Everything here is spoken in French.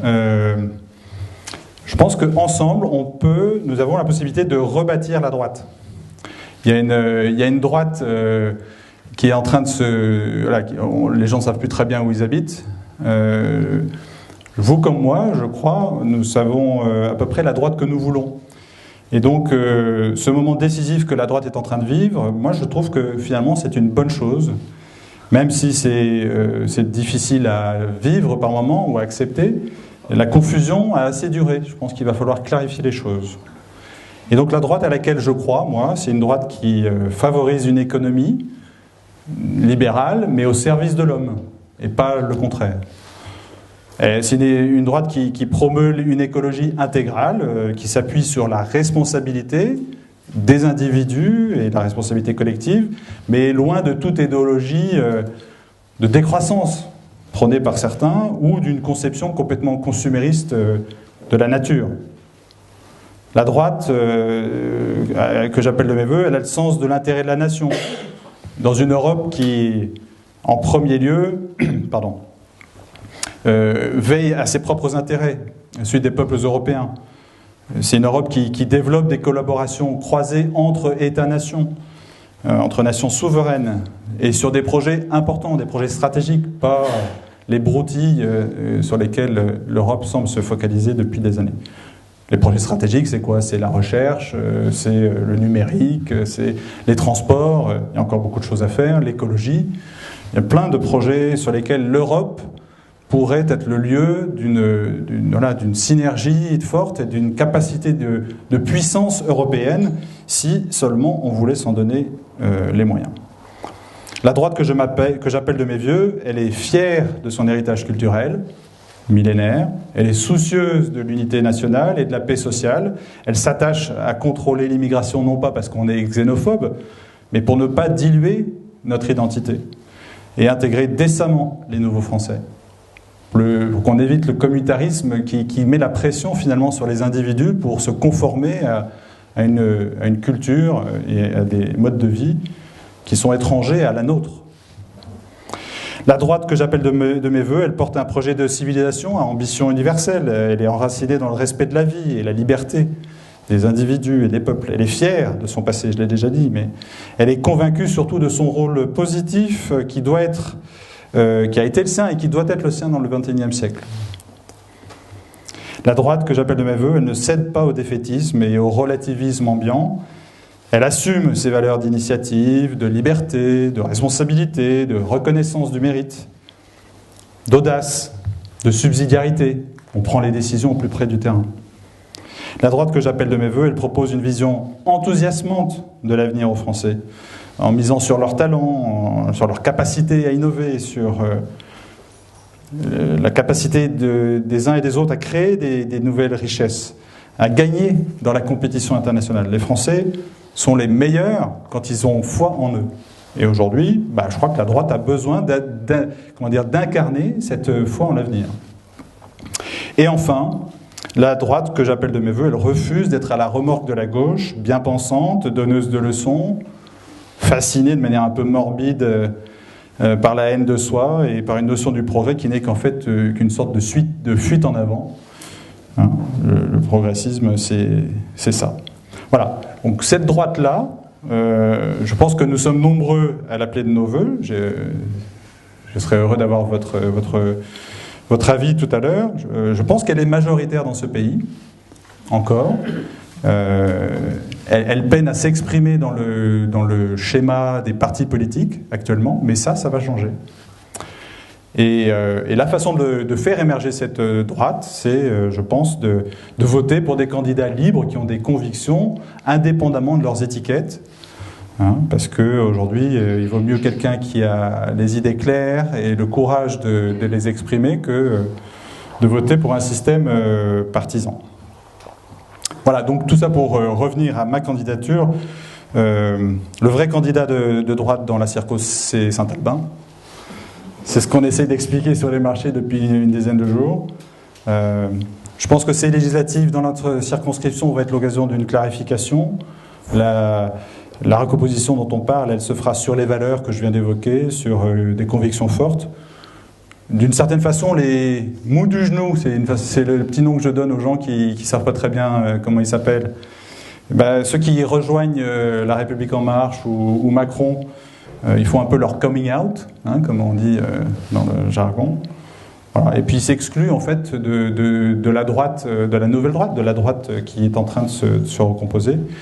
je pense qu'ensemble, nous avons la possibilité de rebâtir la droite. Il y a une droite qui est en train de se... Voilà, les gens ne savent plus très bien où ils habitent. Vous comme moi, je crois, nous savons à peu près la droite que nous voulons. Et donc, ce moment décisif que la droite est en train de vivre, moi je trouve que finalement c'est une bonne chose, même si c'est difficile à vivre par moment ou à accepter. La confusion a assez duré. Je pense qu'il va falloir clarifier les choses. Et donc la droite à laquelle je crois, moi, c'est une droite qui favorise une économie libérale, mais au service de l'homme, et pas le contraire. C'est une droite qui promeut une écologie intégrale, qui s'appuie sur la responsabilité des individus et la responsabilité collective, mais loin de toute idéologie de décroissance prônée par certains ou d'une conception complètement consumériste de la nature. La droite, que j'appelle de mes voeux, elle a le sens de l'intérêt de la nation. Dans une Europe qui, en premier lieu, veille à ses propres intérêts, celui des peuples européens. C'est une Europe qui développe des collaborations croisées entre États-nations, entre nations souveraines, et sur des projets importants, des projets stratégiques, pas les broutilles sur lesquels l'Europe semble se focaliser depuis des années. Les projets stratégiques, c'est quoi? C'est la recherche, c'est le numérique, c'est les transports, il y a encore beaucoup de choses à faire, l'écologie. Il y a plein de projets sur lesquels l'Europe pourrait être le lieu d'une synergie forte et d'une capacité de puissance européenne, si seulement on voulait s'en donner les moyens. La droite que j'appelle de mes voeux, elle est fière de son héritage culturel, millénaire, elle est soucieuse de l'unité nationale et de la paix sociale, elle s'attache à contrôler l'immigration, non pas parce qu'on est xénophobe, mais pour ne pas diluer notre identité et intégrer décemment les nouveaux Français. Pour qu'on évite le communautarisme qui met la pression finalement sur les individus pour se conformer à une culture et à des modes de vie qui sont étrangers à la nôtre. La droite que j'appelle de mes voeux, elle porte un projet de civilisation à ambition universelle. Elle est enracinée dans le respect de la vie et la liberté des individus et des peuples. Elle est fière de son passé, je l'ai déjà dit, mais elle est convaincue surtout de son rôle positif qui a été le sien et qui doit être le sien dans le XXIe siècle. La droite que j'appelle de mes voeux, elle ne cède pas au défaitisme et au relativisme ambiant. Elle assume ses valeurs d'initiative, de liberté, de responsabilité, de reconnaissance du mérite, d'audace, de subsidiarité. On prend les décisions au plus près du terrain. La droite que j'appelle de mes voeux, elle propose une vision enthousiasmante de l'avenir aux Français, en misant sur leurs talents, sur leur capacité à innover, sur la capacité des uns et des autres à créer des nouvelles richesses, à gagner dans la compétition internationale. Les Français sont les meilleurs quand ils ont foi en eux. Et aujourd'hui, je crois que la droite a besoin d'incarner cette foi en l'avenir. Et enfin, la droite que j'appelle de mes voeux, elle refuse d'être à la remorque de la gauche, bien pensante, donneuse de leçons, fascinée de manière un peu morbide par la haine de soi et par une notion du progrès qui n'est qu'en fait qu'une sorte de fuite en avant. Hein, le progressisme, c'est ça. Voilà. Donc cette droite-là, je pense que nous sommes nombreux à l'appeler de nos voeux. Je serais heureux d'avoir votre avis tout à l'heure. Je pense qu'elle est majoritaire dans ce pays, encore. Elle peine à s'exprimer dans le schéma des partis politiques actuellement, mais ça va changer. Et la façon de faire émerger cette droite, c'est, je pense, de voter pour des candidats libres qui ont des convictions indépendamment de leurs étiquettes. Hein, parce qu'aujourd'hui, il vaut mieux quelqu'un qui a les idées claires et le courage de les exprimer que de voter pour un système partisan. Voilà, donc tout ça pour revenir à ma candidature. Le vrai candidat de droite dans la circos, c'est Saint-Albin. C'est ce qu'on essaie d'expliquer sur les marchés depuis une dizaine de jours. Je pense que ces législatives dans notre circonscription vont être l'occasion d'une clarification. La recomposition dont on parle, elle se fera sur les valeurs que je viens d'évoquer, sur des convictions fortes. d'une certaine façon, les mous du genou, c'est le petit nom que je donne aux gens qui ne savent pas très bien comment ils s'appellent. Ceux qui rejoignent La République En Marche ou Macron, ils font un peu leur coming out, hein, comme on dit dans le jargon. Voilà. Et puis ils s'excluent en fait de la droite, de la nouvelle droite, de la droite qui est en train de se recomposer.